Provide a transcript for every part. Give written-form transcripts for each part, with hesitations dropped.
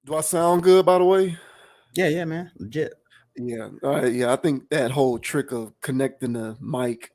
Do I sound good, by the way? Yeah, man, legit. Yeah. Yeah. I think that whole trick of connecting the mic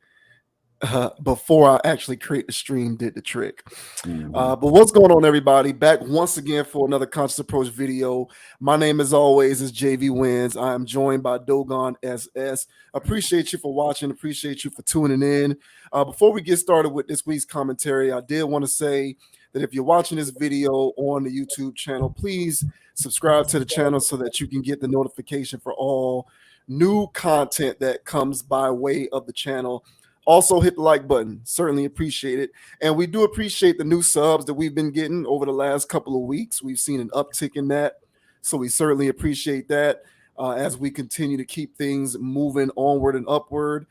before I actually create the stream did the trick. Mhm. But what's going on, everybody? Back once again for another Conscious Approach video. My name, as always, is JV Wins. I am joined by Dogon SS. Appreciate you for watching. Appreciate you for tuning in. Before we get started with this week's commentary, I did want to say that if you're watching this video on the YouTube channel, please subscribe to the channel so that you can get the notification for all new content that comes by way of the channel. Also, hit the like button. Certainly appreciate it. And we do appreciate the new subs that we've been getting over the last couple of weeks. We've seen an uptick in that. So we certainly appreciate that as we continue to keep things moving onward and upward.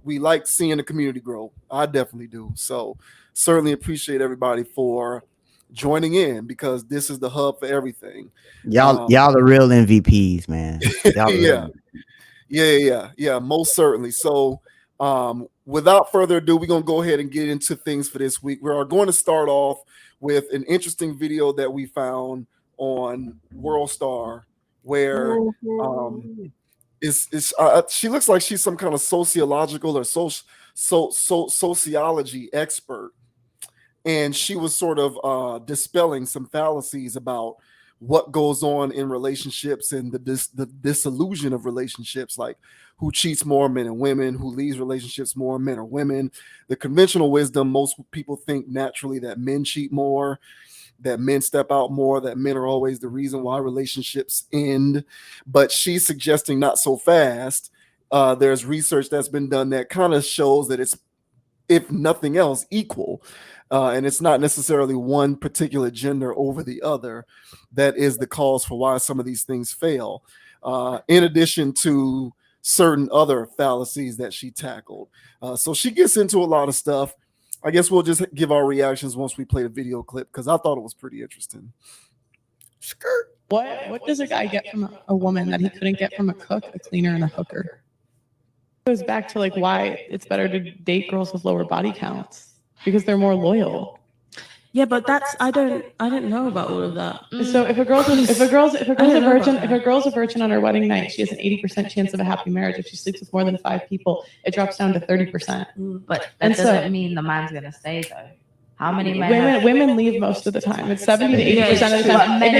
We like seeing the community grow. I definitely do. So certainly appreciate everybody for joining in because this is the hub for everything. Y'all the real MVPs, man. Y'all the real Yeah. MVP. Yeah, most certainly. So, without further ado, we're gonna go ahead and get into things for this week. We are going to start off with an interesting video that we found on World Star, where she looks like she's some kind of sociological or sociology expert, and she was sort of dispelling some fallacies about what goes on in relationships and the disillusion of relationships, like who cheats more, men and women, who leaves relationships more, men or women. The conventional wisdom, most people think naturally that men cheat more, that men step out more, that men are always the reason why relationships end. But she's suggesting not so fast. There's research that's been done that kind of shows that it's, if nothing else, equal. And it's not necessarily one particular gender over the other that is the cause for why some of these things fail. In addition to certain other fallacies that she tackled. So she gets into a lot of stuff. I guess we'll just give our reactions once we play the video clip because I thought it was pretty interesting. Skirt. What does a guy get from a woman that he couldn't get from a cook, a cleaner, and a hooker? It goes back to like why it's better to date girls with lower body counts because they're more loyal. Yeah, but that's I didn't know about all of that. So if a girl's a virgin on her wedding night, she has an 80% chance of a happy marriage. If she sleeps with more than 5 people, it drops down to 30%. But that doesn't mean the man's gonna stay though. How many men? Women leave most of the time. It's 70 to 80% of the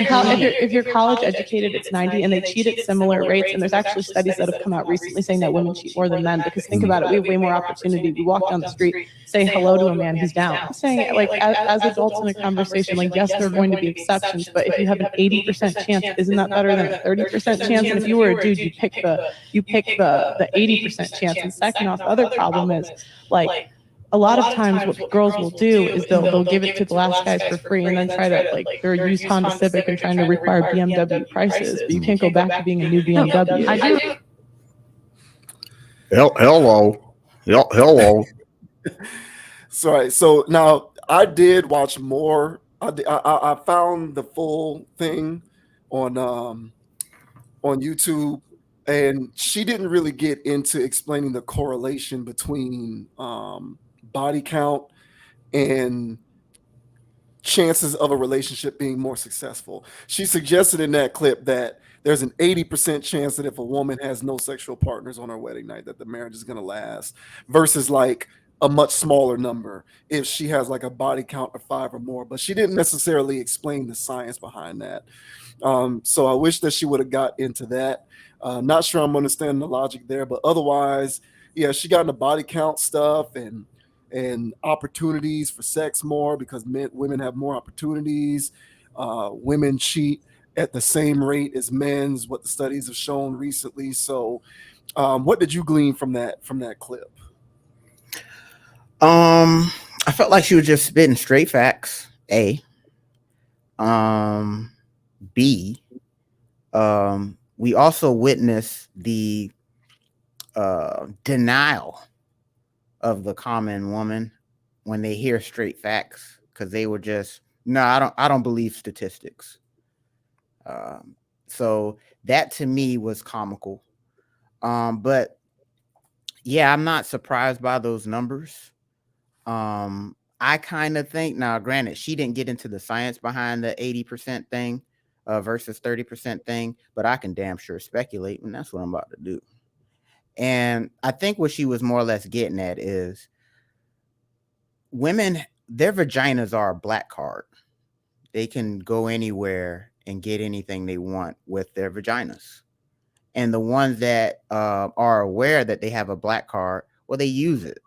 time. If you're college educated, it's 90, and they cheat at similar rates. And there's actually studies that have come out recently saying that women cheat more than men. Because think about it, we have way more opportunity. We walk down the street, say hello to a man, he's down. I'm saying, like, as adults in a conversation, like, yes, there are going to be exceptions, but if you have an 80% chance, isn't that better than a 30% chance? And if you were a dude, you pick the 80% chance. And second off, the other problem is like, a lot of times what girls will do is they'll give it to the last guys for free and then try to, like, they're a used Honda Civic and trying to require BMW prices, but you can't go back to being a new BMW. I do. Hello. So now I did watch more. I found the full thing on YouTube, and she didn't really get into explaining the correlation between body count and chances of a relationship being more successful. She suggested in that clip that there's an 80% chance that if a woman has no sexual partners on her wedding night, that the marriage is going to last, versus like a much smaller number if she has like a body count of 5 or more. But she didn't necessarily explain the science behind that. So I wish that she would have got into that. Not sure I'm understanding the logic there, but otherwise, yeah, she got into body count stuff and opportunities for sex more because women have more opportunities. Women cheat at the same rate as men's, what the studies have shown recently. So, what did you glean from that clip? I felt like she was just spitting straight facts. A. B. We also witnessed the denial of the common woman when they hear straight facts, because they were just, no, I don't believe statistics. So that to me was comical. But yeah, I'm not surprised by those numbers. I kind of think, now granted, she didn't get into the science behind the 80% thing, versus 30% thing, but I can damn sure speculate, and that's what I'm about to do. And I think what she was more or less getting at is women, their vaginas are a black card. They can go anywhere and get anything they want with their vaginas. And the ones that are aware that they have a black card, well, they use it.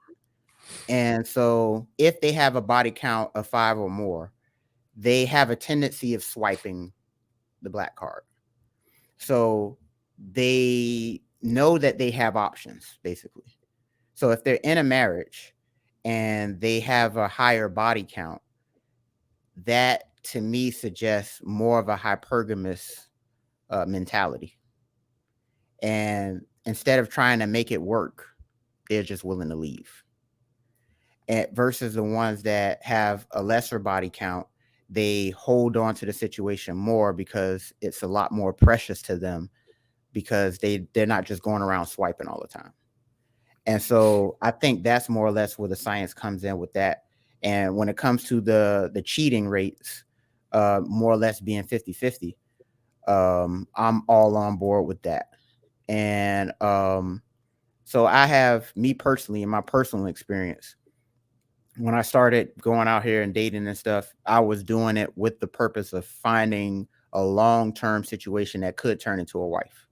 And so if they have a body count of 5 or more, they have a tendency of swiping the black card. So they know that they have options, basically. So if they're in a marriage and they have a higher body count, that to me suggests more of a hypergamous mentality. And instead of trying to make it work, they're just willing to leave. And versus the ones that have a lesser body count, they hold on to the situation more because it's a lot more precious to them, because they're not just going around swiping all the time. And so I think that's more or less where the science comes in with that. And when it comes to the cheating rates, more or less being 50-50, I'm all on board with that. And so I have, me personally, in my personal experience, when I started going out here and dating and stuff, I was doing it with the purpose of finding a long-term situation that could turn into a wife.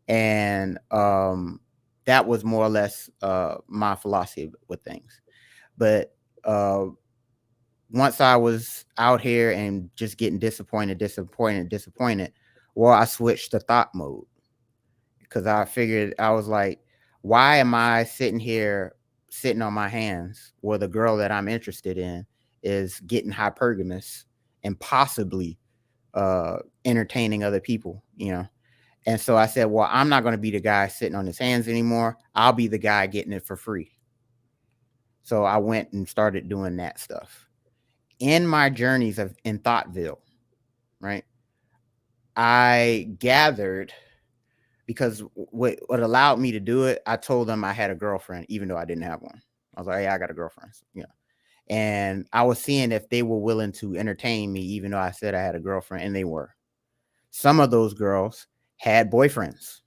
And that was more or less my philosophy with things. But once I was out here and just getting disappointed, well, I switched to thought mode, because I figured, I was like, why am I sitting on my hands where the girl that I'm interested in is getting hypergamous and possibly entertaining other people, you know? And so I said, well, I'm not going to be the guy sitting on his hands anymore. I'll be the guy getting it for free. So I went and started doing that stuff. In my journeys in Thoughtville, right, I gathered, because what allowed me to do it, I told them I had a girlfriend, even though I didn't have one. I was like, yeah, I got a girlfriend. Yeah. And I was seeing if they were willing to entertain me, even though I said I had a girlfriend, and they were. Some of those girls had boyfriends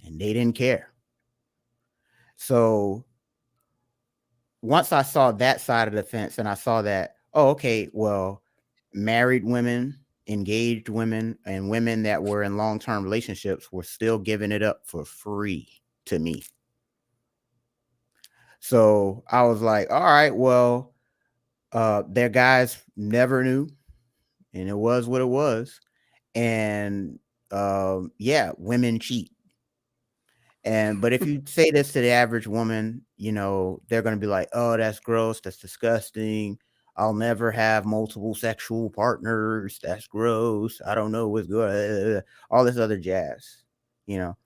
and they didn't care. So once I saw that side of the fence, and I saw that, oh, okay, well, married women, engaged women, and women that were in long-term relationships were still giving it up for free to me. So I was like, all right, well, their guys never knew, and it was what it was. And yeah, women cheat. But if you say this to the average woman, you know, they're going to be like, oh, that's gross. That's disgusting. I'll never have multiple sexual partners. That's gross. I don't know what's good. All this other jazz, you know.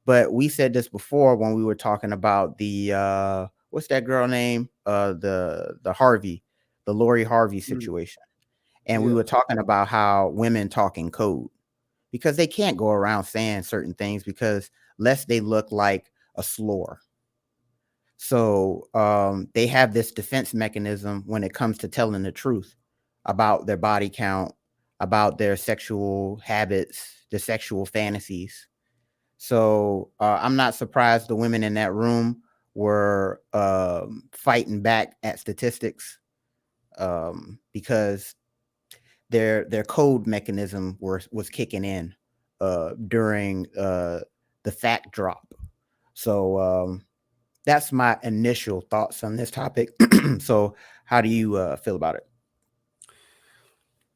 But we said this before when we were talking about the what's that girl name? The Harvey, the Lori Harvey situation. And we Yeah. were talking about how women talk in code, because they can't go around saying certain things, because lest they look like a slur. So they have this defense mechanism when it comes to telling the truth about their body count, about their sexual habits, their sexual fantasies. So I'm not surprised the women in that room were fighting back at statistics, because their code mechanism was kicking in during the fact drop. So that's my initial thoughts on this topic. So how do you feel about it?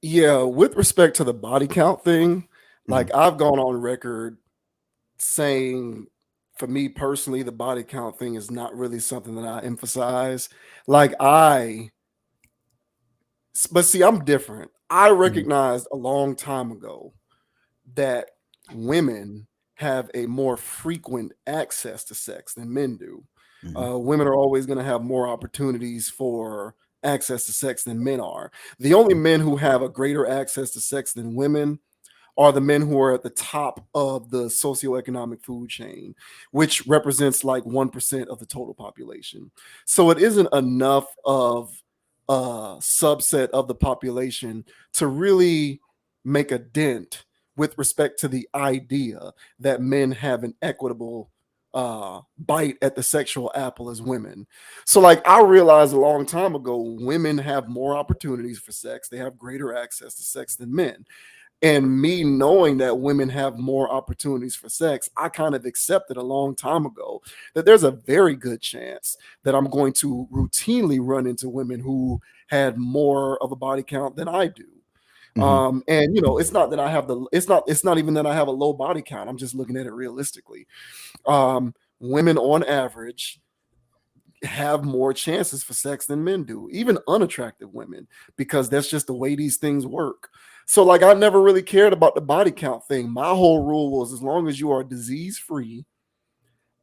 Yeah, with respect to the body count thing, like Mhm. I've gone on record saying, for me personally, the body count thing is not really something that I emphasize. Like but see, I'm different. I Mhm. recognized a long time ago that women have a more frequent access to sex than men do. Mhm. Women are always going to have more opportunities for access to sex than men are. The only men who have a greater access to sex than women are the men who are at the top of the socioeconomic food chain, which represents like 1% of the total population. So it isn't enough of a subset of the population to really make a dent with respect to the idea that men have an equitable bite at the sexual apple as women. So like I realized a long time ago, women have more opportunities for sex. They have greater access to sex than men. And me knowing that women have more opportunities for sex, I kind of accepted a long time ago that there's a very good chance that I'm going to routinely run into women who had more of a body count than I do. And you know, it's not that I have it's not even that I have a low body count. I'm just looking at it realistically. Women on average have more chances for sex than men do, even unattractive women, because that's just the way these things work. So, like, I never really cared about the body count thing. My whole rule was as long as you are disease free,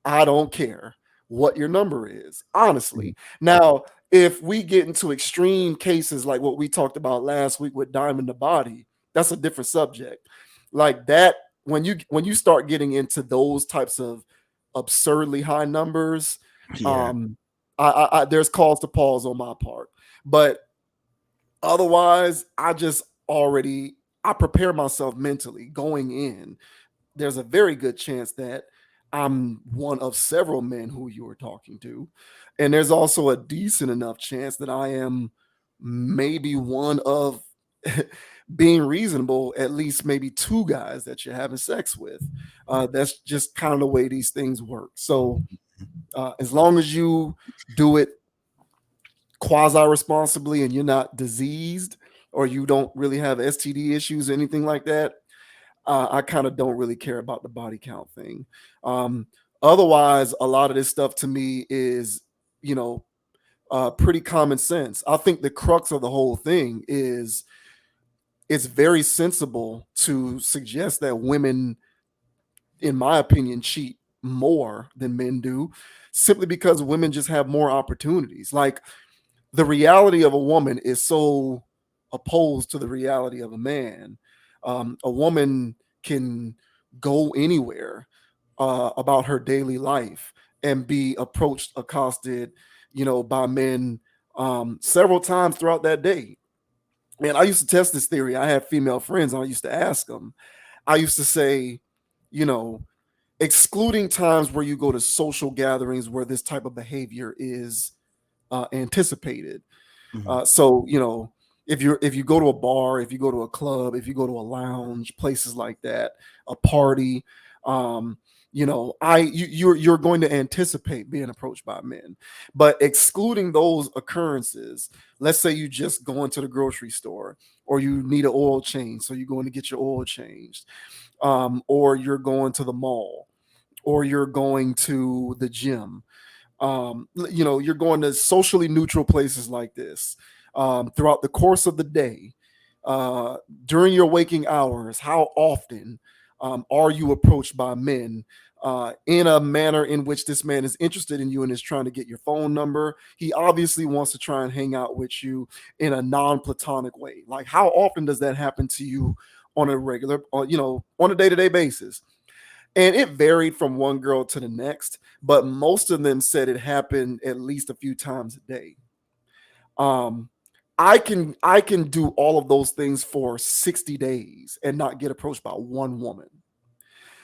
I don't care what your number is, honestly. Now, if we get into extreme cases like what we talked about last week with Diamond the Body, that's a different subject. Like that, when you start getting into those types of absurdly high numbers, Yeah. um, there's cause to pause on my part. But otherwise, I prepare myself mentally going in. There's a very good chance that I'm one of several men who you were talking to. And there's also a decent enough chance that I am maybe one of being reasonable, at least maybe two guys that you're having sex with. That's just kind of the way these things work. So as long as you do it quasi responsibly and you're not diseased or you don't really have STD issues or anything like that, I kind of don't really care about the body count thing. Um, Otherwise, a lot of this stuff to me is, you know, pretty common sense. I think the crux of the whole thing is it's very sensible to suggest that women, in my opinion, cheat more than men do, simply because women just have more opportunities. Like the reality of a woman is so opposed to the reality of a man. A woman can go anywhere about her daily life and be approached, accosted, you know, by men several times throughout that day. Man, I used to test this theory. I had female friends, and I used to ask them. I used to say, you know, excluding times where you go to social gatherings where this type of behavior is anticipated. So you know, if you go to a bar, if you go to a club, if you go to a lounge, places like that, a party, you know, you're going to anticipate being approached by men. But excluding those occurrences, let's say you just go into the grocery store, or you need an oil change, so you're going to get your oil changed, or you're going to the mall, or you're going to the gym, you know, you're going to socially neutral places like this throughout the course of the day, uh, during your waking hours. How often are you approached by men in a manner in which this man is interested in you and is trying to get your phone number? He obviously wants to try and hang out with you in a non-platonic way. Like, how often does that happen to you on a regular, you know, on a day-to-day basis? And it varied from one girl to the next, but most of them said it happened at least a few times a day. Um, I can do all of those things for 60 days and not get approached by one woman.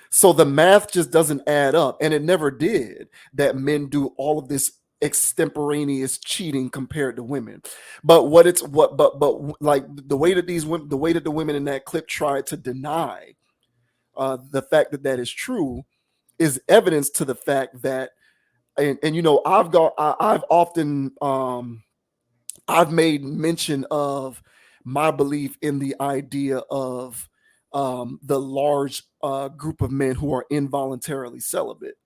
So the math just doesn't add up, and it never did, that men do all of this extemporaneous cheating compared to women. But what it's what but like the way that these women, the way that the women in that clip tried to deny the fact that that is true, is evidence to the fact that, and you know, I've often I've made mention of my belief in the idea of the large group of men who are involuntarily celibate,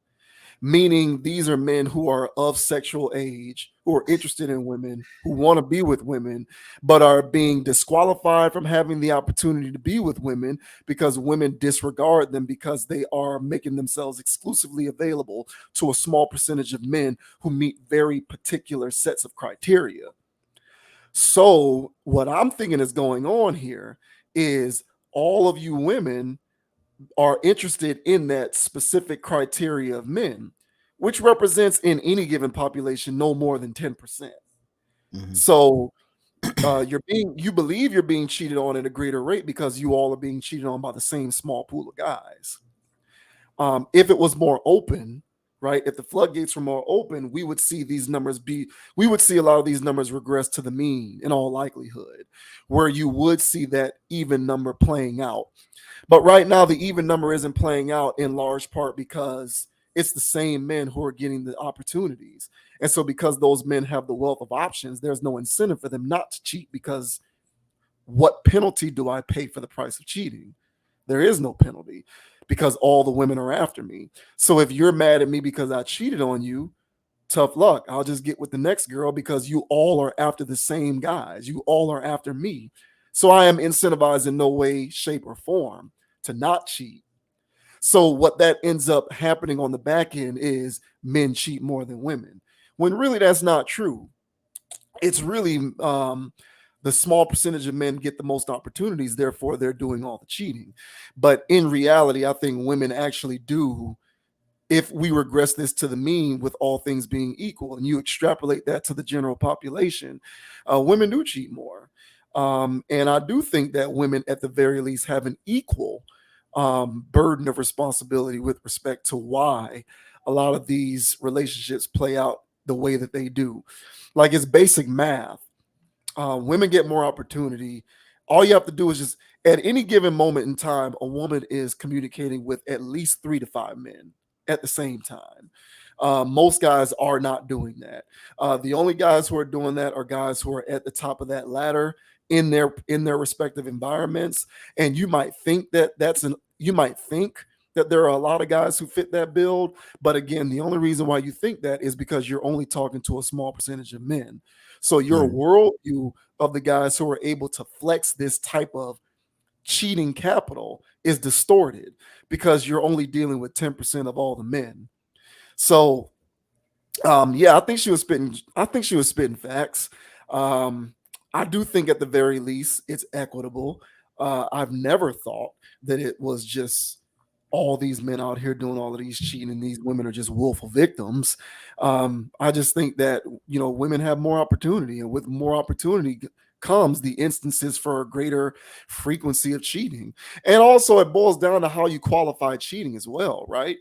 meaning these are men who are of sexual age, who are interested in women, who want to be with women, but are being disqualified from having the opportunity to be with women because women disregard them because they are making themselves exclusively available to a small percentage of men who meet very particular sets of criteria. So, what I'm thinking is going on here is all of you women are interested in that specific criteria of men, which represents in any given population no more than 10%. Mhm. So you believe you're being cheated on at a greater rate because you all are being cheated on by the same small pool of guys. If it was more open, right? If the floodgates were more open, we would see we would see a lot of these numbers regress to the mean in all likelihood, where you would see that even number playing out. But right now, the even number isn't playing out in large part because it's the same men who are getting the opportunities. And so, because those men have the wealth of options, there's no incentive for them not to cheat because what penalty do I pay for the price of cheating? There is no penalty because all the women are after me. So if you're mad at me because I cheated on you, tough luck. I'll just get with the next girl because you all are after the same guys. You all are after me. So I am incentivized in no way, shape, or form to not cheat. So what that ends up happening on the back end is men cheat more than women, when really that's not true. It's really the small percentage of men get the most opportunities, therefore they're doing all the cheating. But in reality, I think women actually do. If we regress this to the mean with all things being equal and you extrapolate that to the general population, women do cheat more. And I do think that women at the very least have an equal burden of responsibility with respect to why a lot of these relationships play out the way that they do. Like, it's basic math. Women get more opportunity. All you have to do is just, at any given moment in time, a woman is communicating with at least 3 to 5 men at the same time. Most guys are not doing that. The only guys who are doing that are guys who are at the top of that ladder in their respective environments. And you might think that there are a lot of guys who fit that build, but again, the only reason why you think that is because you're only talking to a small percentage of men. So your Mm. worldview of the guys who are able to flex this type of cheating capital is distorted because you're only dealing with 10% of all the men. So yeah, I think she was spitting facts. Um, I do think at the very least it's equitable. I've never thought that it was just all these men out here doing all of these cheating and these women are just willful victims. I just think that, women have more opportunity, and with more opportunity comes the instances for a greater frequency of cheating. And also it boils down to how you qualify cheating as well, right?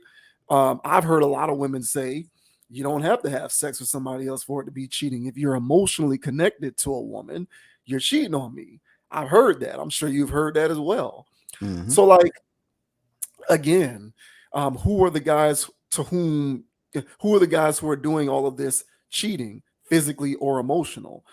I've heard a lot of women say you don't have to have sex with somebody else for it to be cheating. If you're emotionally connected to a woman, you're cheating on me. I've heard that. I'm sure you've heard that as well. Mhm. So, like, again, who are the guys who are the guys who are doing all of this cheating, physically or emotional?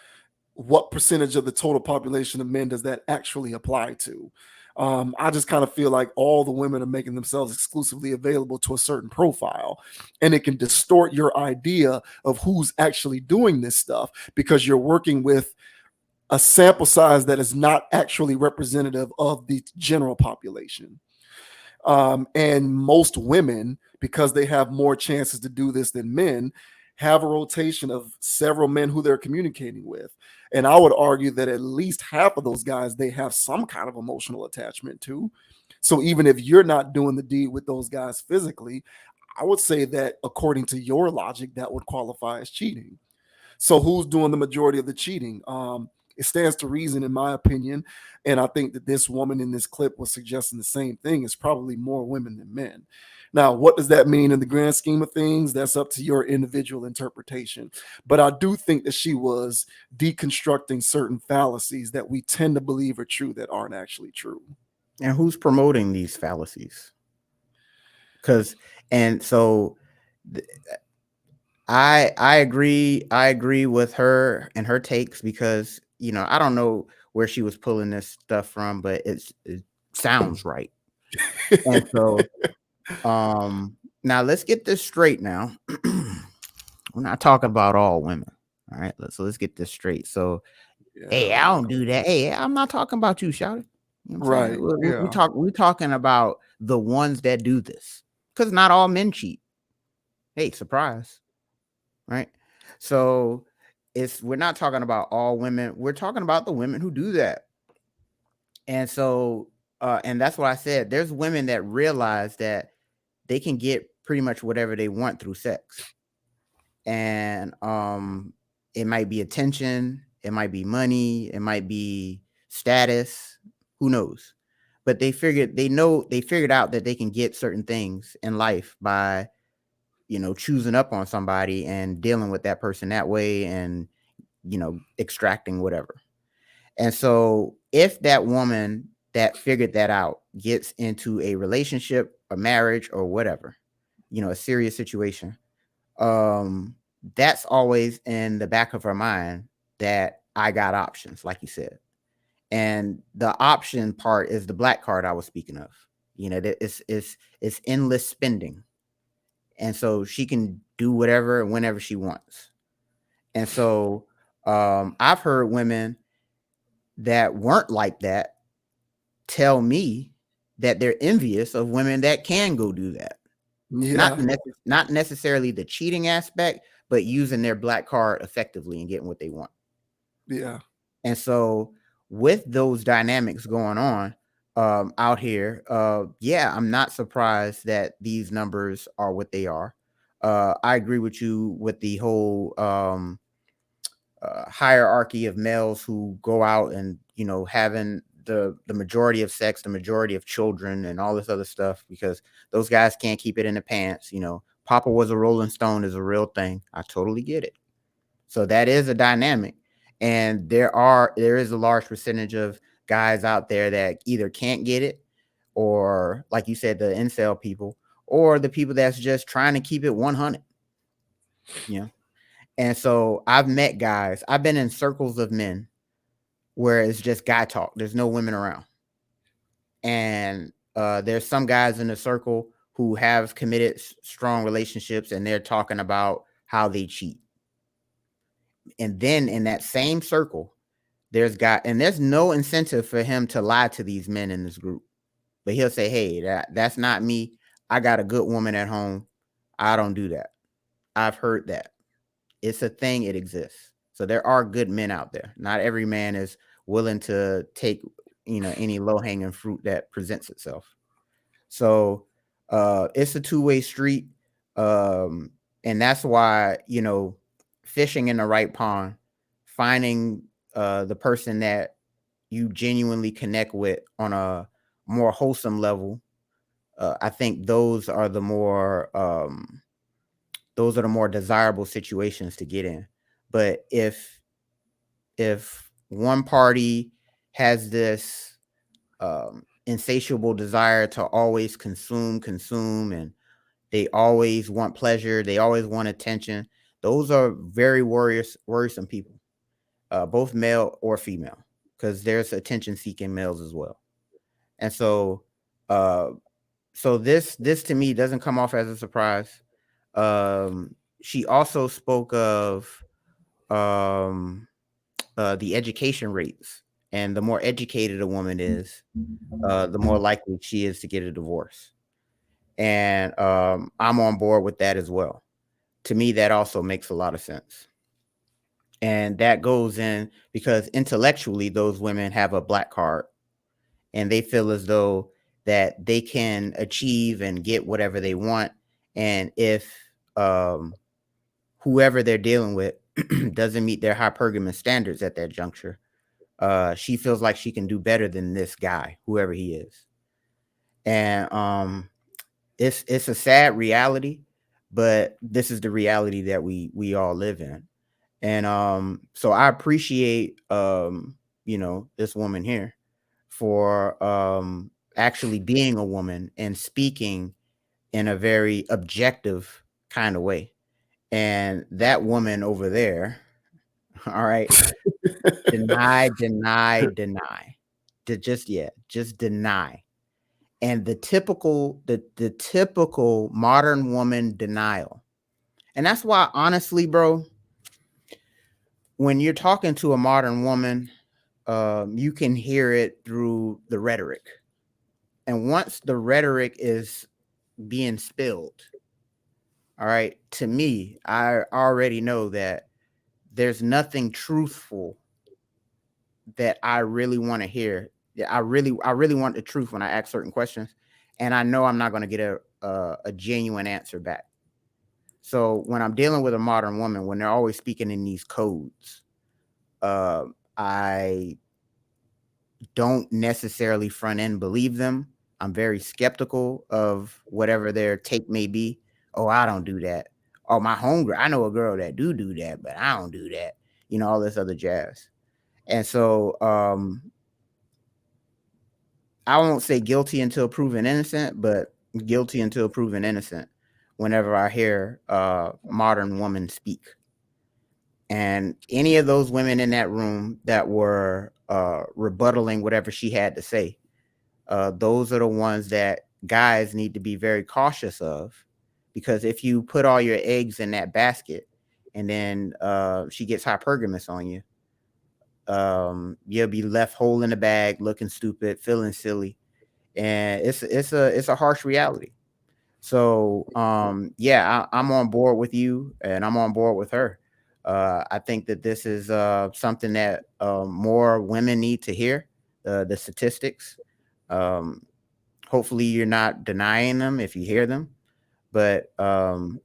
What percentage of the total population of men does that actually apply to? I just kind of feel like all the women are making themselves exclusively available to a certain profile, and it can distort your idea of who's actually doing this stuff because you're working with a sample size that is not actually representative of the general population. And most women, because they have more chances to do this than men, have a rotation of several men who they're communicating with. And I would argue that at least half of those guys, they have some kind of emotional attachment to. So even if you're not doing the deed with those guys physically, I would say that according to your logic, that would qualify as cheating. So who's doing the majority of the cheating? It stands to reason, in my opinion, and I think that this woman in this clip was suggesting the same thing. It's probably more women than men. Now, what does that mean in the grand scheme of things? That's up to your individual interpretation. But I do think that she was deconstructing certain fallacies that we tend to believe are true that aren't actually true. And who's promoting these fallacies? Because and so th- I agree with her and her takes because I don't know where she was pulling this stuff from, but it sounds right. And so now let's get this straight now. We're not talking about all women. All right, let's get this straight. So hey, I don't do that. Hey, I'm not talking about you, shout it. You know what I'm saying? Right. Yeah. We're talking about the ones that do this. Because not all men cheat. Hey, surprise. Right? So we're not talking about all women. We're talking about the women who do that. And so and that's what I said. There's women that realize that they can get pretty much whatever they want through sex. And it might be attention, It might be money. It might be status. Who knows? But they figured out that they can get certain things in life by, choosing up on somebody and dealing with that person that way, and, extracting whatever. And so if that woman that figured that out gets into a relationship, a marriage, or whatever, a serious situation, um, that's always in the back of her mind, that I got options, like you said. And the option part is the black card I was speaking of. That it's endless spending. And so she can do whatever and whenever she wants. And so I've heard women that weren't like that tell me that they're envious of women that can go do that. Not Yeah. not necessarily the cheating aspect, but using their black card effectively and getting what they want. Yeah. And so with those dynamics going on out here, yeah, I'm not surprised that these numbers are what they are. I agree with you with the whole hierarchy of males who go out and, having the majority of sex, the majority of children, and all this other stuff, because those guys can't keep it in the pants. Papa was a Rolling Stone is a real thing. I totally get it. So that is a dynamic. And there is a large percentage of guys out there that either can't get it, or like you said, the incel people, or the people that's just trying to keep it 100. And so I've met guys, I've been in circles of men where it's just guy talk. There's no women around. And there's some guys in the circle who have committed strong relationships, and they're talking about how they cheat. And then in that same circle, there's no incentive for him to lie to these men in this group. But he'll say, hey, that's not me. I got a good woman at home. I don't do that. I've heard that. It's a thing. It exists. So there are good men out there. Not every man is willing to take, any low hanging fruit that presents itself. So it's a two-way street. Um, and that's why, fishing in the right pond, finding the person that you genuinely connect with on a more wholesome level. I think those are the more desirable situations to get in. But if one party has this insatiable desire to always consume, and they always want pleasure, they always want attention, those are very worrisome people, both male or female, because there's attention seeking males as well. And so uh this to me doesn't come off as a surprise. She also spoke of um the education rates, and the more educated a woman is, the more likely she is to get a divorce. And I'm on board with that as well. To me, that also makes a lot of sense. And that goes in because intellectually, those women have a black card, and they feel as though that they can achieve and get whatever they want. And if um, whoever they're dealing with doesn't meet their hypergamous standards at that juncture, she feels like she can do better than this guy, whoever he is. And it's a sad reality, but this is the reality that we all live in. And so I appreciate this woman here for actually being a woman and speaking in a very objective kind of way. And that woman over there, all right, deny. Just deny. And the typical modern woman denial. And that's why, honestly, bro, when you're talking to a modern woman, you can hear it through the rhetoric. And once the rhetoric is being spilled, all right, to me, I already know that there's nothing truthful that I really want to hear. Yeah, I really want the truth when I ask certain questions, and I know I'm not going to get a genuine answer back. So when I'm dealing with a modern woman, when they're always speaking in these codes, I don't necessarily front end believe them. I'm very skeptical of whatever their take may be. Oh, I don't do that. Oh, my homegirl, I know a girl that do that, but I don't do that. All this other jazz. And so I won't say guilty until proven innocent, but guilty until proven innocent whenever I hear modern women speak. And any of those women in that room that were rebuttaling whatever she had to say, those are the ones that guys need to be very cautious of, because if you put all your eggs in that basket and then she gets hypergamous on you, you'll be left whole in the bag, looking stupid, feeling silly, and it's a harsh reality. So yeah, I'm on board with you, and I'm on board with her. I think that this is something that more women need to hear, the statistics. Um, Hopefully you're not denying them if you hear them, but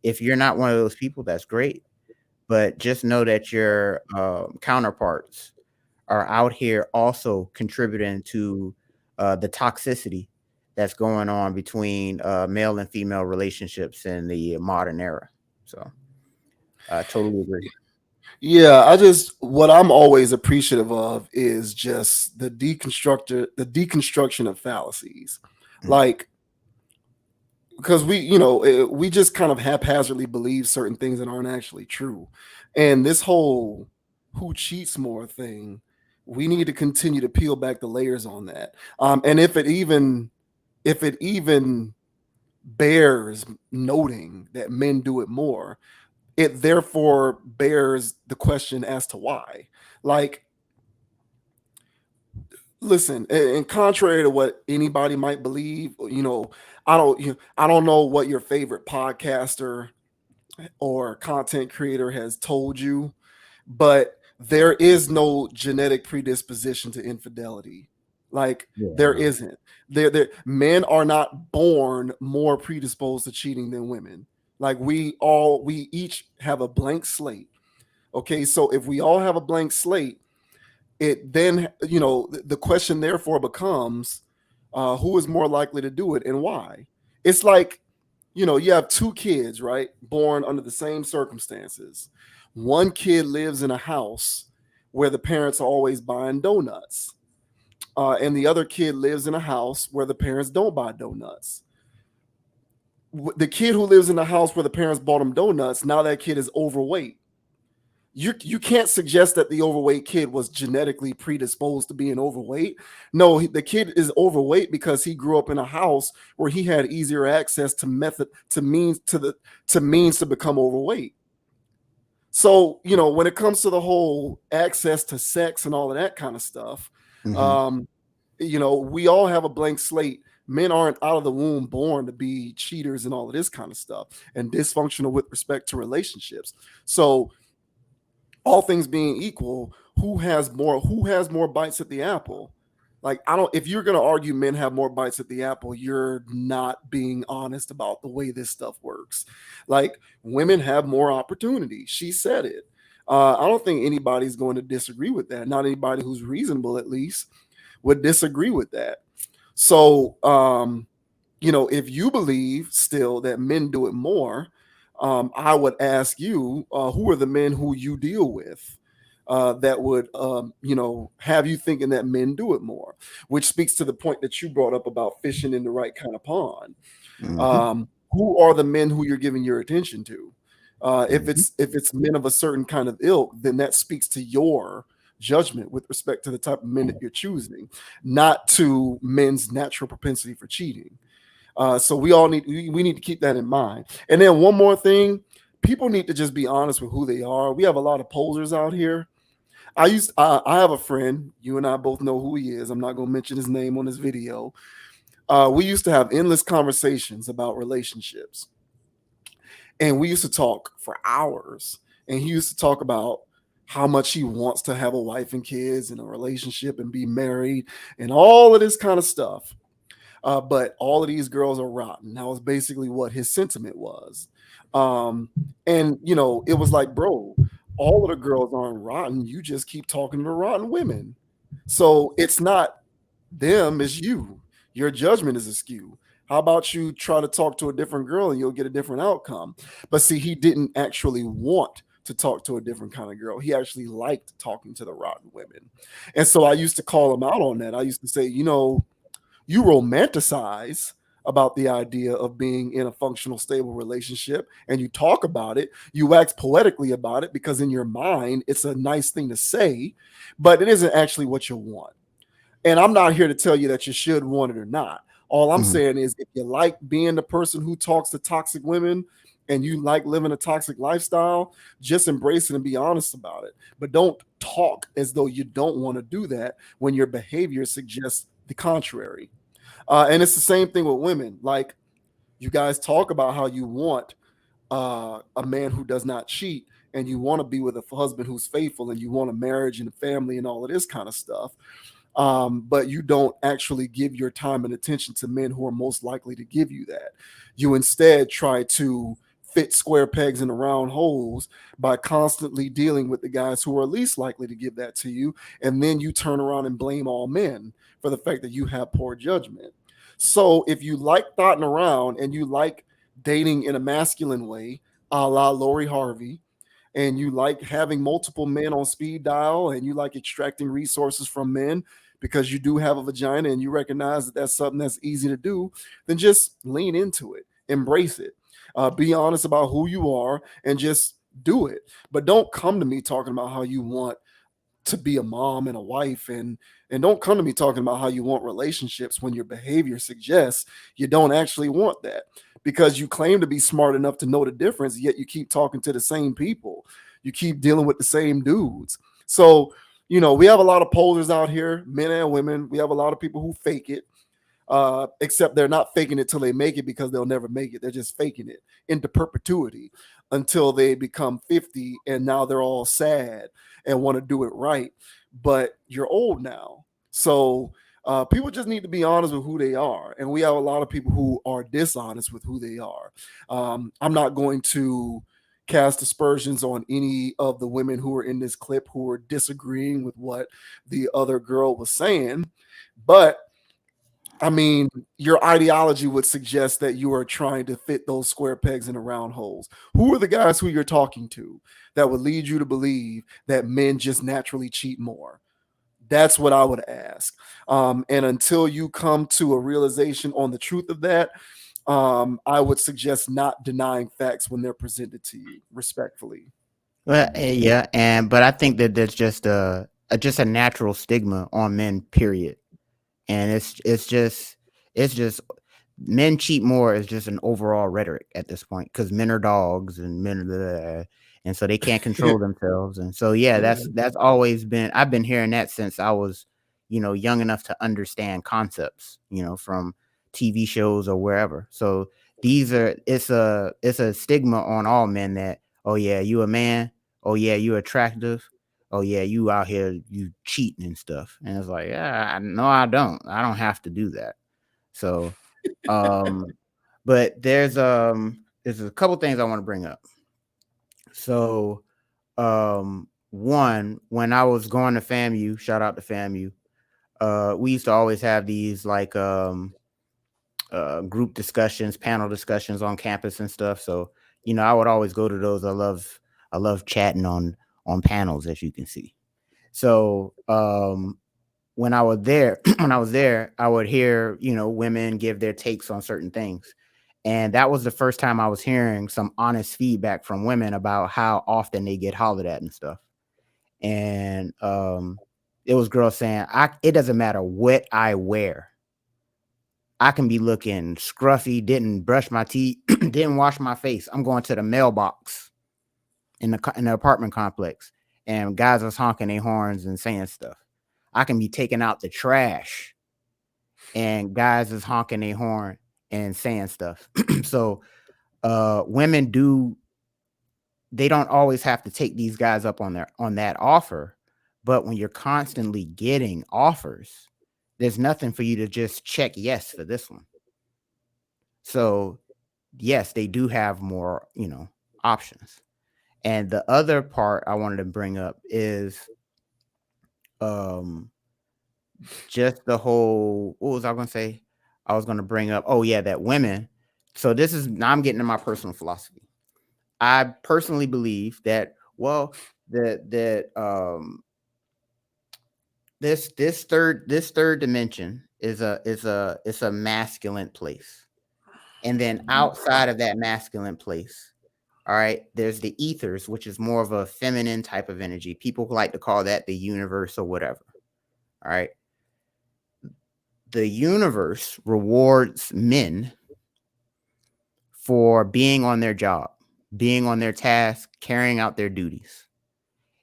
if you're not one of those people, that's great. But just know that your counterparts are out here also contributing to the toxicity that's going on between male and female relationships in the modern era. So I totally agree. Yeah, what I'm always appreciative of is just the deconstruction of fallacies. Mm. Like, because we just kind of haphazardly believe certain things that aren't actually true. And this whole who cheats more thing, we need to continue to peel back the layers on that. And if it even bears noting that men do it more, it therefore bears the question as to why. Like, listen, and contrary to what anybody might believe, I don't know what your favorite podcaster or content creator has told you, but there is no genetic predisposition to infidelity. Like, Yeah, there no. isn't. There Men are not born more predisposed to cheating than women. Like, we each have a blank slate. Okay, so if we all have a blank slate, it then, the question therefore becomes, who is more likely to do it and why? It's like, you have two kids, right, born under the same circumstances. One kid lives in a house where the parents are always buying donuts, and the other kid lives in a house where the parents don't buy donuts. The kid who lives in the house where the parents bought him donuts, now that kid is overweight. You can't suggest that the overweight kid was genetically predisposed to being overweight. No, the kid is overweight because he grew up in a house where he had easier access to method to means to the to means to become overweight. So, when it comes to the whole access to sex and all of that kind of stuff, Hmm. um, we all have a blank slate. Men aren't out of the womb born to be cheaters and all of this kind of stuff and dysfunctional with respect to relationships. So, all things being equal, who has more bites at the apple? Like, I don't if you're going to argue men have more bites at the apple, you're not being honest about the way this stuff works. Like, women have more opportunity. She said it. I don't think anybody's going to disagree with that. Not anybody who's reasonable, at least, would disagree with that. So, if you believe still that men do it more, I would ask you, who are the men who you deal with that would, have you thinking that men do it more? Which speaks to the point that you brought up about fishing in the right kind of pond. Hmm. Who are the men who you're giving your attention to? If Hmm. it's men of a certain kind of ilk, then that speaks to your judgment with respect to the type of men that you're choosing, not to men's natural propensity for cheating. So we need to keep that in mind. And then one more thing, people need to just be honest with who they are. We have a lot of posers out here. I have a friend. You and I both know who he is. I'm not going to mention his name on this video. We used to have endless conversations about relationships, and we used to talk for hours. And he used to talk about how much he wants to have a wife and kids and a relationship and be married and all of this kind of stuff. But all of these girls are rotten. That was basically what his sentiment was. Um, and it was like, bro, all of the girls aren't rotten. You just keep talking to rotten women. So it's not them, it's you. Your judgment is askew. How about you try to talk to a different girl and you'll get a different outcome? But see, he didn't actually want to talk to a different kind of girl. He actually liked talking to the rotten women. And so I used to call him out on that. I used to say, you romanticize about the idea of being in a functional, stable relationship, and you talk about it, you wax poetically about it because in your mind, it's a nice thing to say, but it isn't actually what you want. And I'm not here to tell you that you should want it or not. All I'm Mhm. saying is if you like being the person who talks to toxic women and you like living a toxic lifestyle, just embrace it and be honest about it. But don't talk as though you don't want to do that when your behavior suggests the contrary. And it's the same thing with women. Like you guys talk about how you want a man who does not cheat and you want to be with a husband who's faithful and you want a marriage and a family and all of this kind of stuff, but you don't actually give your time and attention to men who are most likely to give you that. You instead try to fit square pegs into round holes by constantly dealing with the guys who are least likely to give that to you. And then you turn around and blame all men for the fact that you have poor judgment. So if you like thoughting around and you like dating in a masculine way, a la Lori Harvey, and you like having multiple men on speed dial and you like extracting resources from men because you do have a vagina and you recognize that that's something that's easy to do, then just lean into it, embrace it, be honest about who you are, and just do it. But don't come to me talking about how you want to be a mom and a wife, and don't come to me talking about how you want relationships when your behavior suggests you don't actually want that, because you claim to be smart enough to know the difference, yet you keep talking to the same people, you keep dealing with the same dudes. So we have a lot of posers out here, men and women. We have a lot of people who fake it, except they're not faking it till they make it, because they'll never make it. They're just faking it into perpetuity until they become 50 and now they're all sad and want to do it right. But you're old now. So people just need to be honest with who they are. And we have a lot of people who are dishonest with who they are. I'm not going to cast aspersions on any of the women who are in this clip who are disagreeing with what the other girl was saying. But I mean, your ideology would suggest that you are trying to fit those square pegs into round holes. Who are the guys who you're talking to that would lead you to believe that men just naturally cheat more? That's what I would ask. And until you come to a realization on the truth of that, I would suggest not denying facts when they're presented to you, respectfully. Well, yeah, and but I think that there's just a natural stigma on men, period. And it's just men cheat more is just an overall rhetoric at this point because men are dogs and men are and so they can't control themselves. And so yeah, that's always been, I've been hearing that since I was, young enough to understand concepts, from TV shows or wherever. So it's a stigma on all men that, oh yeah, you a man, oh yeah, you attractive, oh yeah, you out here, you cheating and stuff. And it's like, yeah, no, I don't have to do that. So um but there's a couple things I want to bring up. So one, when I was going to FAMU, shout out to FAMU, we used to always have these like group discussions, panel discussions on campus and stuff. So, I would always go to those. I love chatting on panels, as you can see. So when I was there, I would hear, women give their takes on certain things. And that was the first time I was hearing some honest feedback from women about how often they get hollered at and stuff. And it was girls saying, it doesn't matter what I wear. I can be looking scruffy, didn't brush my teeth, didn't wash my face. I'm going to the mailbox in the apartment complex, and guys was honking their horns and saying stuff. I can be taking out the trash, and guys is honking their horn and saying stuff. So women they don't always have to take these guys up on that offer, but when you're constantly getting offers, there's nothing for you to just check yes for this one. So yes, they do have more, options. And the other part I wanted to bring up is um just the whole, what was I going to say? I was going to bring up, oh yeah, that women. So this is, now I'm getting to my personal philosophy. I personally believe that, well, that this third dimension it's a masculine place. And then outside of that masculine place, all right, there's the ethers, which is more of a feminine type of energy. People like to call that the universe or whatever. All right. The universe rewards men for being on their job, being on their task, carrying out their duties.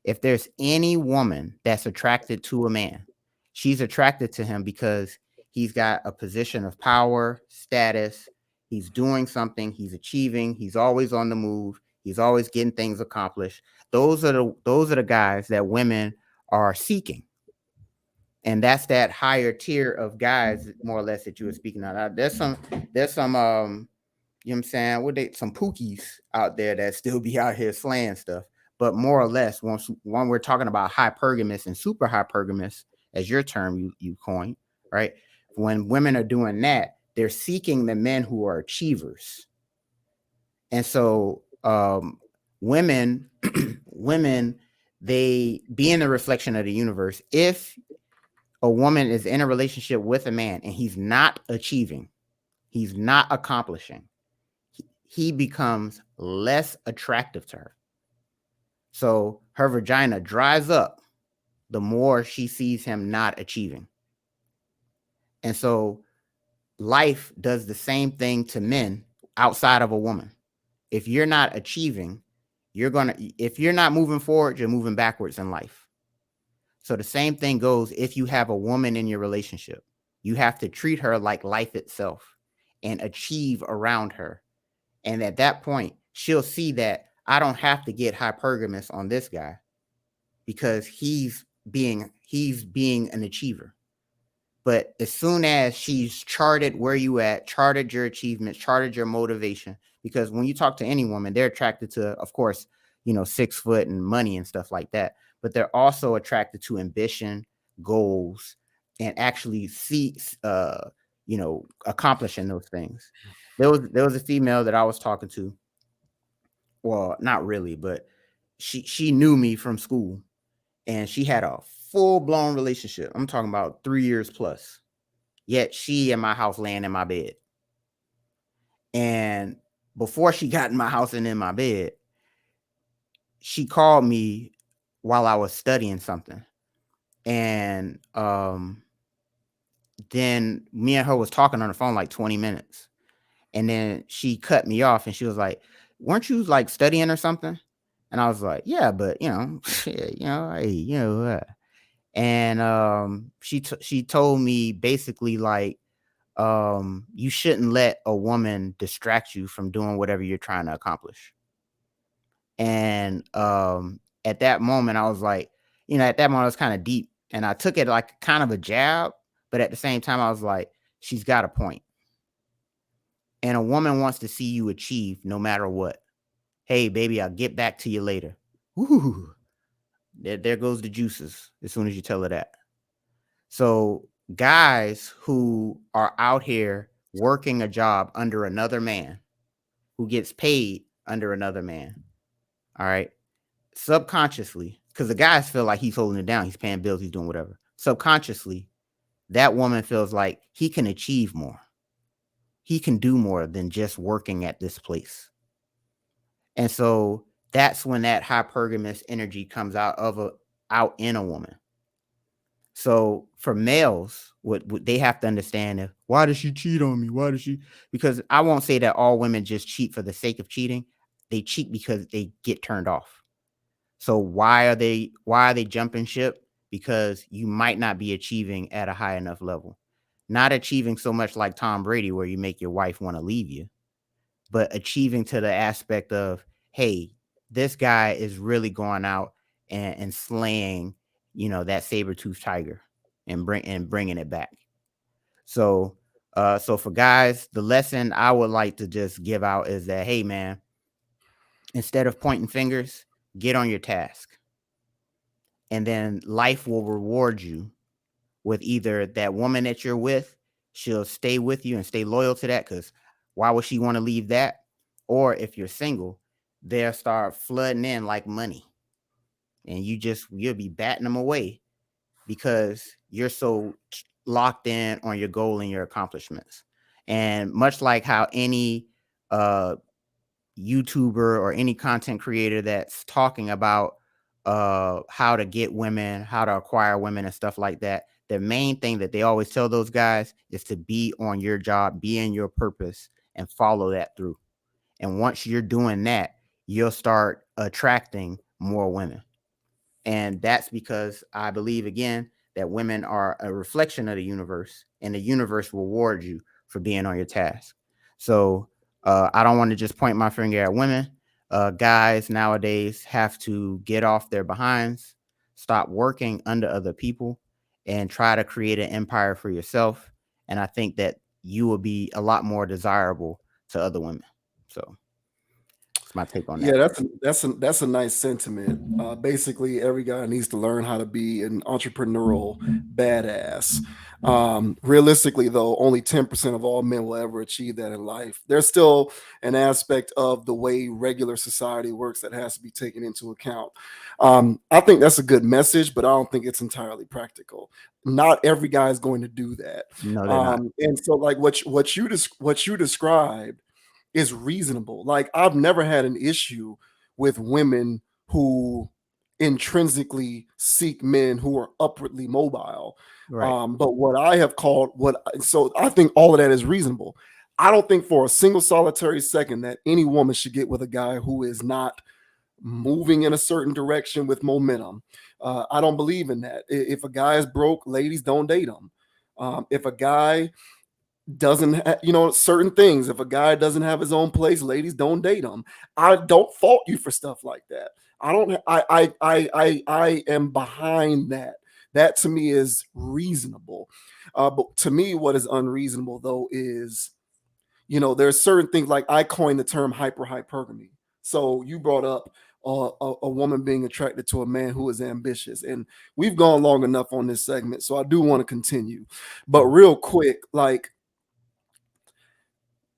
If there's any woman that's attracted to a man, she's attracted to him because he's got a position of power, status, he's doing something, he's achieving, he's always on the move, he's always getting things accomplished. Those are the guys that women are seeking. And that's that higher tier of guys, more or less, that you were speaking of. There's some you know what I'm saying, what they, some pookies out there that still be out here slaying stuff. But more or less, when we're talking about hypergamous and super hypergamous, as your term you coined, right? When women are doing that, they're seeking the men who are achievers. And so women women, they being the reflection of the universe. If a woman is in a relationship with a man and he's not achieving, he's not accomplishing, he becomes less attractive to her. So her vagina dries up the more she sees him not achieving. And so life does the same thing to men outside of a woman. If you're not achieving, if you're not moving forward, you're moving backwards in life. So the same thing goes if you have a woman in your relationship. You have to treat her like life itself and achieve around her. And at that point, she'll see that I don't have to get hypergamous on this guy because he's being an achiever. But as soon as she's charted where you at, charted your achievements, charted your motivation, because when you talk to any woman, they're attracted to, of course, 6 foot and money and stuff like that. But they're also attracted to ambition, goals, and actually accomplishing those things. There was a female that I was talking to. Well, not really, but she knew me from school, and she had a full-blown relationship. I'm talking about 3 years plus. Yet she in my house laying in my bed. And before she got in my house and in my bed, she called me while I was studying something. And then me and her was talking on the phone like 20 minutes. And then she cut me off and she was like, "Weren't you like studying or something?" And I was like, "Yeah, but shit, hey. And she told me basically like, you shouldn't let a woman distract you from doing whatever you're trying to accomplish. And at that moment, I was like, at that moment, I was kind of deep, and I took it like kind of a jab, but at the same time, I was like, she's got a point. And a woman wants to see you achieve no matter what. Hey, baby, I'll get back to you later. Woo! There goes the juices as soon as you tell her that. So guys who are out here working a job under another man, who gets paid under another man, all right, subconsciously, because the guys feel like he's holding it down, he's paying bills, he's doing whatever. Subconsciously, that woman feels like he can achieve more. He can do more than just working at this place. And so that's when that hypergamous energy comes out in a woman. So for males, what they have to understand is, why does she cheat on me? Why does she? Because I won't say that all women just cheat for the sake of cheating. They cheat because they get turned off. So why are they jumping ship? Because you might not be achieving at a high enough level. Not achieving so much like Tom Brady, where you make your wife want to leave you, but achieving to the aspect of, hey, this guy is really going out and slaying, that saber-toothed tiger and bringing it back. So for guys, the lesson I would like to just give out is that, hey man, instead of pointing fingers, get on your task, and then life will reward you with either that woman that you're with, she'll stay with you and stay loyal to that, because why would she want to leave that? Or if you're single, they'll start flooding in like money, and you'll be batting them away because you're so locked in on your goal and your accomplishments. And much like how any uh YouTuber or any content creator that's talking about how to get women, how to acquire women and stuff like that, the main thing that they always tell those guys is to be on your job, be in your purpose, and follow that through. And once you're doing that, you'll start attracting more women. And that's because I believe, again, that women are a reflection of the universe, and the universe rewards you for being on your task. So I don't want to just point my finger at women. Guys nowadays have to get off their behinds, stop working under other people, and try to create an empire for yourself. And I think that you will be a lot more desirable to other women. So that's my take on Yeah, that. that's a nice sentiment. Basically, every guy needs to learn how to be an entrepreneurial badass. Realistically, though, only 10% of all men will ever achieve that in life. There's still an aspect of the way regular society works that has to be taken into account. I think that's a good message, but I don't think it's entirely practical. Not every guy is going to do that. No, they're not. And so, like what you described is reasonable. Like I've never had an issue with women who intrinsically seek men who are upwardly mobile. Right. But what I have called so I think all of that is reasonable. I don't think for a single solitary second that any woman should get with a guy who is not moving in a certain direction with momentum. I don't believe in that. If a guy is broke, ladies, don't date him. If a guy doesn't certain things, if a guy doesn't have his own place, ladies, don't date him. I don't fault you for stuff like that. I don't I am behind that. That to me is reasonable. But to me, what is unreasonable though is, there's certain things, like I coined the term hypergamy. So you brought up a woman being attracted to a man who is ambitious, and we've gone long enough on this segment, so I do want to continue. But real quick, like,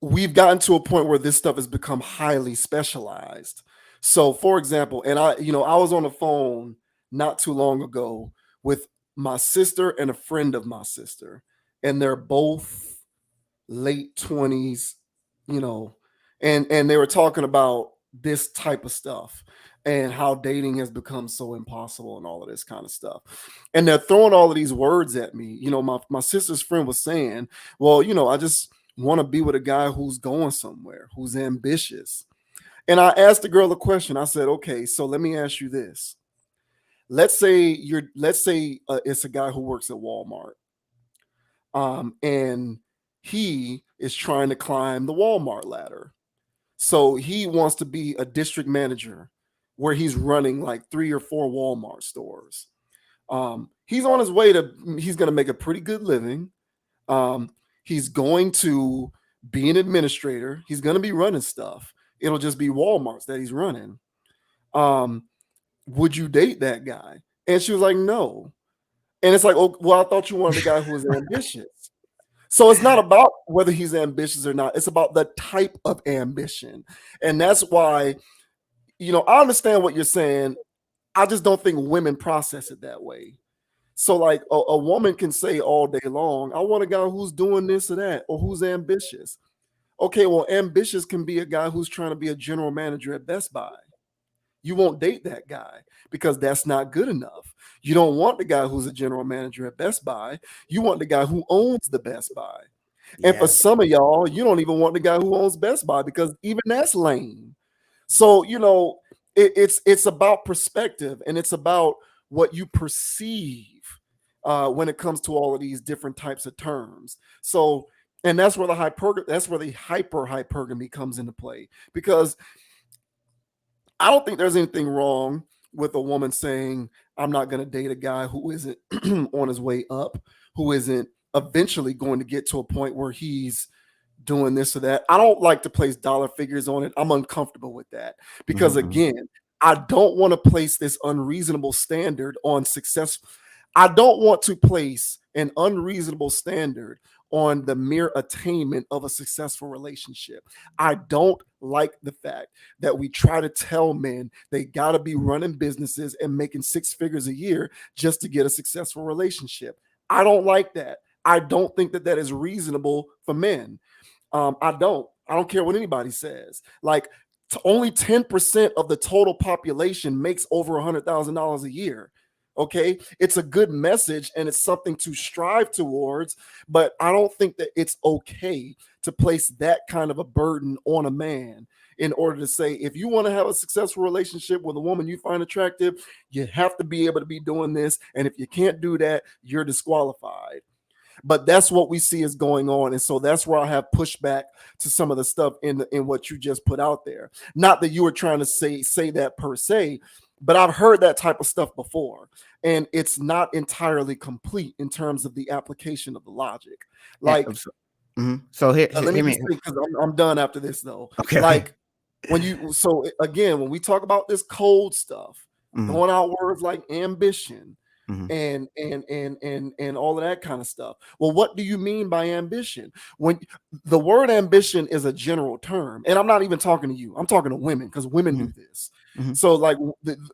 we've gotten to a point where this stuff has become highly specialized. So, for example, and I was on the phone not too long ago with my sister and a friend of my sister, and they're both late 20s, and they were talking about this type of stuff and how dating has become so impossible and all of this kind of stuff. And they're throwing all of these words at me. My sister's friend was saying, well, I just want to be with a guy who's going somewhere, who's ambitious. And I asked the girl a question. I said, okay, so let me ask you this. Let's say it's a guy who works at Walmart. And he is trying to climb the Walmart ladder. So he wants to be a district manager where he's running like 3 or 4 Walmart stores. He's on his way he's going to make a pretty good living. He's going to be an administrator. He's going to be running stuff. It'll just be Walmarts that he's running. Would you date that guy? And she was like, no. And it's like, oh, well, I thought you wanted a guy who was ambitious. So it's not about whether he's ambitious or not. It's about the type of ambition. And that's why, I understand what you're saying. I just don't think women process it that way. So like a woman can say all day long, I want a guy who's doing this or that, or who's ambitious. Okay, well, ambitious can be a guy who's trying to be a general manager at Best Buy. You won't date that guy because that's not good enough. You don't want the guy who's a general manager at Best Buy. You want the guy who owns the Best Buy. Yeah. And for some of y'all, you don't even want the guy who owns Best Buy because even that's lame. So, it's about perspective, and it's about what you perceive when it comes to all of these different types of terms. So, and that's where the hypergamy comes into play, because I don't think there's anything wrong with a woman saying, I'm not going to date a guy who isn't on his way up, who isn't eventually going to get to a point where he's doing this or that. I don't like to place dollar figures on it. I'm uncomfortable with that because, again, I don't want to place this unreasonable standard on success. I don't want to place an unreasonable standard on the mere attainment of a successful relationship. I don't like the fact that we try to tell men they got to be running businesses and making six figures a year just to get a successful relationship. I don't like that. I don't think that that is reasonable for men. I don't. I don't care what anybody says. Like, only 10% of the total population makes over $100,000 a year. Okay, it's a good message and it's something to strive towards, but I don't think that it's okay to place that kind of a burden on a man in order to say, if you want to have a successful relationship with a woman you find attractive, you have to be able to be doing this. And if you can't do that, you're disqualified. But that's what we see is going on, and so that's where I have pushback to some of the stuff in what you just put out there. Not that you were trying to say that per se, but I've heard that type of stuff before, and it's not entirely complete in terms of the application of the logic. Like, so here, let me hear just me. think, because I'm done after this though. Okay. Like, when you, so again, when we talk about this cold stuff, throwing out words like ambition, and all of that kind of stuff. Well, what do you mean by ambition? When the word ambition is a general term, and I'm not even talking to you, I'm talking to women, because women do this. So like,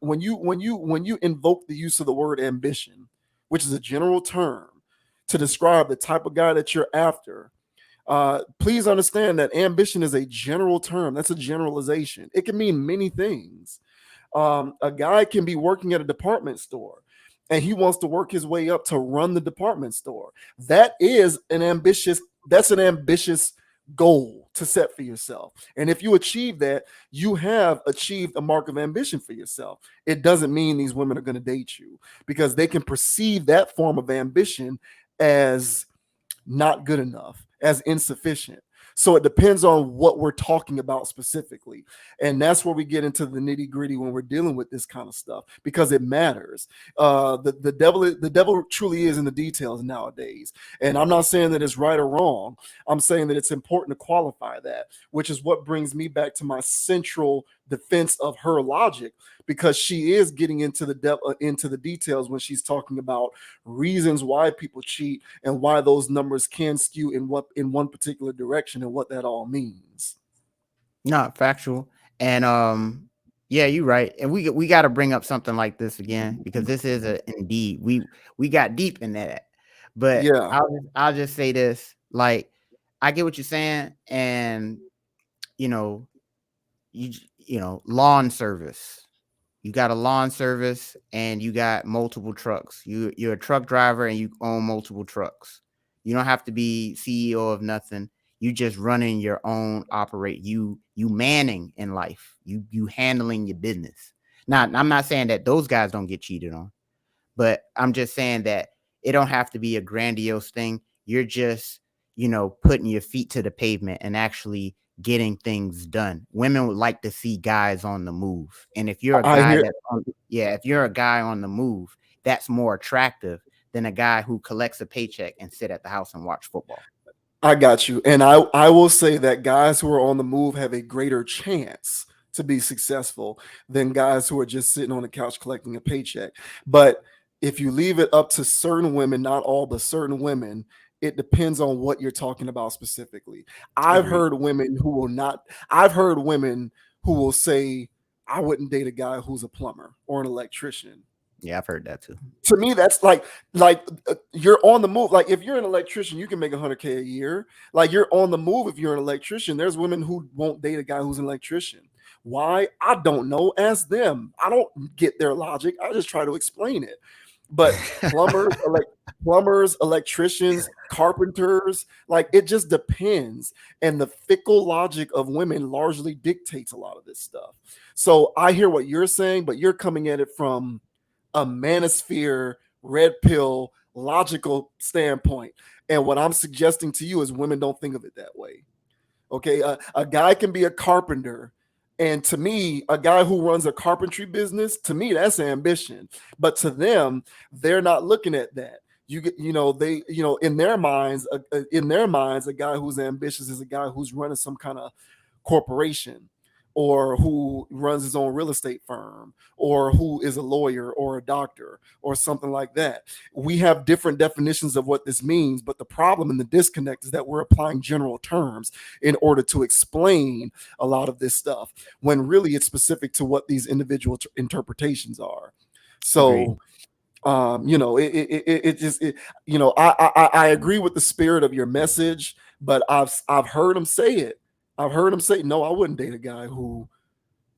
when you invoke the use of the word ambition, which is a general term to describe the type of guy that you're after, please understand that ambition is a general term. That's a generalization. It can mean many things. A guy can be working at a department store and he wants to work his way up to run the department store. That's an ambitious goal to set for yourself. And if you achieve that, you have achieved a mark of ambition for yourself. It doesn't mean these women are going to date you, because they can perceive that form of ambition as not good enough, as insufficient. So it depends on what we're talking about specifically. And that's where we get into the nitty gritty when we're dealing with this kind of stuff, because it matters. The devil truly is in the details nowadays. And I'm not saying that it's right or wrong. I'm saying that it's important to qualify that, which is what brings me back to my central defense of her logic, because she is getting into the details when she's talking about reasons why people cheat and why those numbers can skew in one particular direction and what that all means. No, factual. And yeah, you're right. And we got to bring up something like this again, because this is indeed we got deep in that. But Yeah, I'll just say this, like, I get what you're saying, and you know, lawn service. You got a lawn service and you got multiple trucks. You're a truck driver and you own multiple trucks. You don't have to be CEO of nothing. You just running your own operate. You manning in life. You handling your business. Now, I'm not saying that those guys don't get cheated on, but I'm just saying that it don't have to be a grandiose thing. You're just, putting your feet to the pavement and actually getting things done. Women would like to see guys on the move. And if you're a I guy hear. if you're a guy on the move, that's more attractive than a guy who collects a paycheck and sit at the house and watch football. I got you. And I will say that guys who are on the move have a greater chance to be successful than guys who are just sitting on the couch collecting a paycheck. But if you leave it up to certain women, not all, but certain women, it depends on what you're talking about specifically. I've Agreed. heard women who will not, I've heard women who will say, I wouldn't date a guy who's a plumber or an electrician. Yeah, I've heard that too. To me, that's like you're on the move. Like, if you're an electrician, you can make 100K a year. Like, you're on the move. If you're an electrician, there's women who won't date a guy who's an electrician. Why? I don't know. Ask them. I don't get their logic. I just try to explain it. But plumbers, electricians, carpenters, like, it just depends. And the fickle logic of women largely dictates a lot of this stuff. So I hear what you're saying, but you're coming at it from a manosphere, red pill, logical standpoint. And what I'm suggesting to you is women don't think of it that way. Okay. A guy can be a carpenter. And to me, a guy who runs a carpentry business, to me, that's ambition. But to them, they're not looking at that. In their minds, a guy who's ambitious is a guy who's running some kind of corporation. or who runs his own real estate firm, or who is a lawyer or a doctor or something like that. We have different definitions of what this means, but the problem and the disconnect is that we're applying general terms in order to explain a lot of this stuff when really it's specific to what these individual interpretations are. So it just I agree with the spirit of your message, but I've heard him say it. I've heard him say, no, I wouldn't date a guy who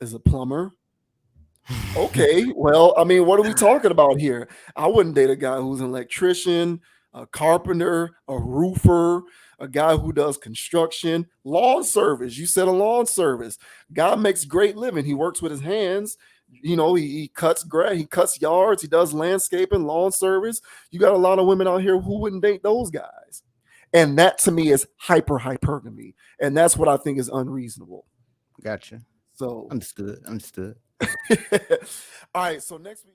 is a plumber. Okay, well, I mean, what are we talking about here? I wouldn't date a guy who's an electrician, a carpenter, a roofer, a guy who does construction, lawn service. You said a lawn service. Guy makes great living. He works with his hands. He cuts grass, he cuts yards, he does landscaping, lawn service. You got a lot of women out here who wouldn't date those guys. And that to me is hypergamy. And that's what I think is unreasonable. Gotcha. So Understood. all right. So next week.